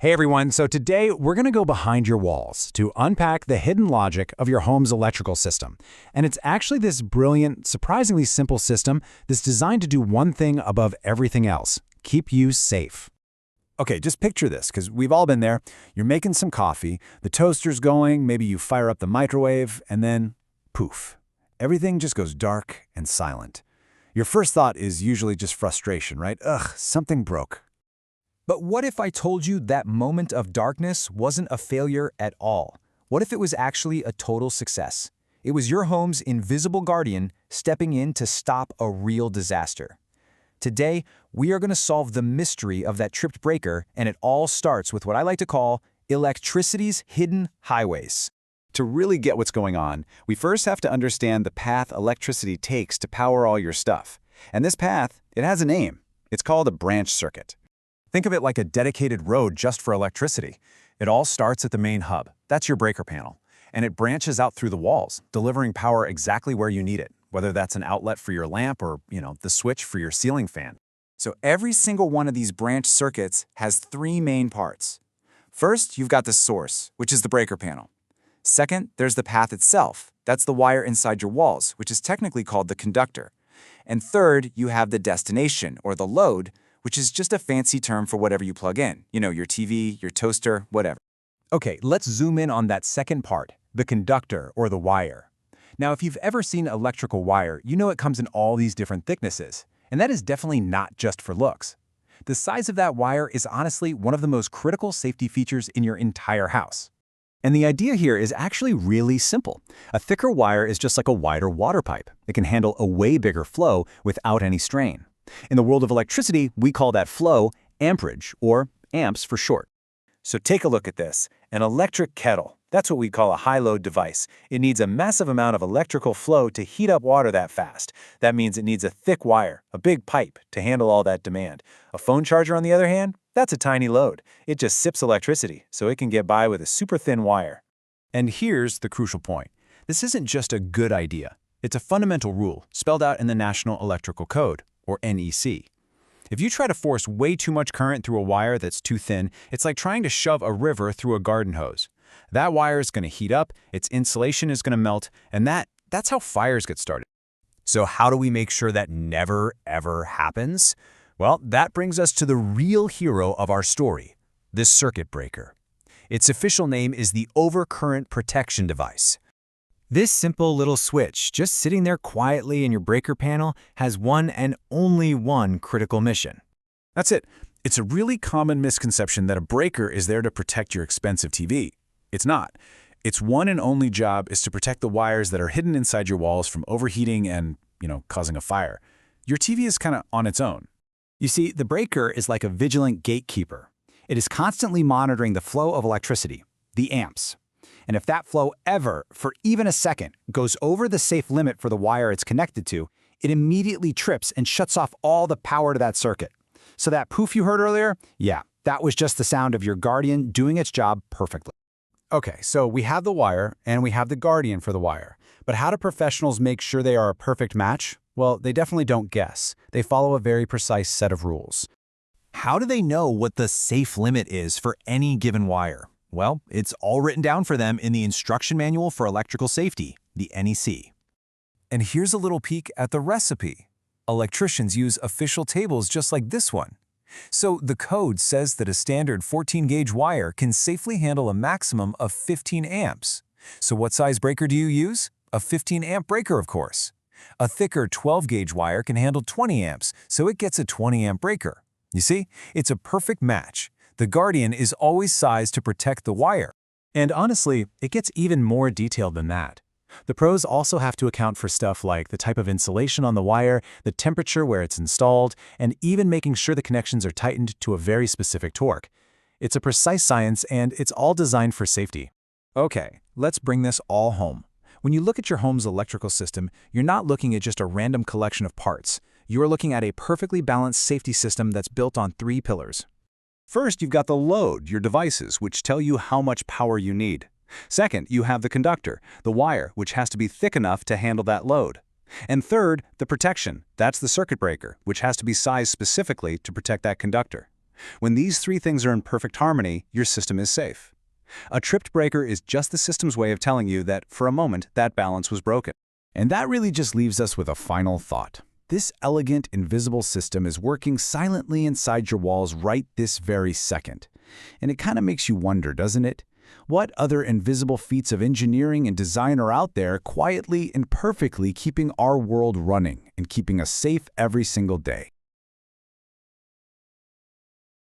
Hey everyone, so today we're going to go behind your walls to unpack the hidden logic of your home's electrical system. And it's actually this brilliant, surprisingly simple system that's designed to do one thing above everything else: keep you safe. Okay, just picture this, because we've all been there. You're making some coffee, the toaster's going, maybe you fire up the microwave, and then poof. Everything just goes dark and silent. Your first thought is usually just frustration, right? Ugh, something broke. But what if I told you that moment of darkness wasn't a failure at all? What if it was actually a total success? It was your home's invisible guardian stepping in to stop a real disaster. Today, we are going to solve the mystery of that tripped breaker, and it all starts with what I like to call electricity's hidden highways. To really get what's going on, we first have to understand the path electricity takes to power all your stuff. And this path, it has a name. It's called a branch circuit. Think of it like a dedicated road just for electricity. It all starts at the main hub. That's your breaker panel. And it branches out through the walls, delivering power exactly where you need it, whether that's an outlet for your lamp or, the switch for your ceiling fan. So every single one of these branch circuits has three main parts. First, you've got the source, which is the breaker panel. Second, there's the path itself. That's the wire inside your walls, which is technically called the conductor. And third, you have the destination, or the load, which is just a fancy term for whatever you plug in. Your TV, your toaster, whatever. Okay, let's zoom in on that second part, the conductor, or the wire. Now, if you've ever seen electrical wire, you know it comes in all these different thicknesses. And that is definitely not just for looks. The size of that wire is honestly one of the most critical safety features in your entire house. And the idea here is actually really simple. A thicker wire is just like a wider water pipe. It can handle a way bigger flow without any strain. In the world of electricity, we call that flow amperage, or amps for short. So take a look at this. An electric kettle. That's what we call a high-load device. It needs a massive amount of electrical flow to heat up water that fast. That means it needs a thick wire, a big pipe, to handle all that demand. A phone charger, on the other hand, that's a tiny load. It just sips electricity, so it can get by with a super thin wire. And here's the crucial point. This isn't just a good idea. It's a fundamental rule spelled out in the National Electrical Code, or NEC. If you try to force way too much current through a wire that's too thin, it's like trying to shove a river through a garden hose. That wire is going to heat up, its insulation is going to melt, and that's how fires get started. So how do we make sure that never, ever happens? Well, that brings us to the real hero of our story, this circuit breaker. Its official name is the overcurrent protection device. This simple little switch, just sitting there quietly in your breaker panel, has one and only one critical mission. That's it. It's a really common misconception that a breaker is there to protect your expensive TV. It's not. Its one and only job is to protect the wires that are hidden inside your walls from overheating and, causing a fire. Your TV is kind of on its own. You see, the breaker is like a vigilant gatekeeper. It is constantly monitoring the flow of electricity, the amps. And if that flow ever, for even a second, goes over the safe limit for the wire it's connected to, it immediately trips and shuts off all the power to that circuit. So that poof you heard earlier, yeah, that was just the sound of your guardian doing its job perfectly. Okay, so we have the wire and we have the guardian for the wire. But how do professionals make sure they are a perfect match? Well, they definitely don't guess. They follow a very precise set of rules. How do they know what the safe limit is for any given wire? Well, it's all written down for them in the Instruction Manual for Electrical Safety, the NEC. And here's a little peek at the recipe. Electricians use official tables just like this one. So the code says that a standard 14-gauge wire can safely handle a maximum of 15 amps. So what size breaker do you use? A 15-amp breaker, of course. A thicker 12-gauge wire can handle 20 amps, so it gets a 20-amp breaker. You see, it's a perfect match. The guardian is always sized to protect the wire. And honestly, it gets even more detailed than that. The pros also have to account for stuff like the type of insulation on the wire, the temperature where it's installed, and even making sure the connections are tightened to a very specific torque. It's a precise science, and it's all designed for safety. Okay, let's bring this all home. When you look at your home's electrical system, you're not looking at just a random collection of parts. You are looking at a perfectly balanced safety system that's built on three pillars. First, you've got the load, your devices, which tell you how much power you need. Second, you have the conductor, the wire, which has to be thick enough to handle that load. And third, the protection. That's the circuit breaker, which has to be sized specifically to protect that conductor. When these three things are in perfect harmony, your system is safe. A tripped breaker is just the system's way of telling you that, for a moment, that balance was broken. And that really just leaves us with a final thought. This elegant, invisible system is working silently inside your walls right this very second. And it kind of makes you wonder, doesn't it? What other invisible feats of engineering and design are out there quietly and perfectly keeping our world running and keeping us safe every single day?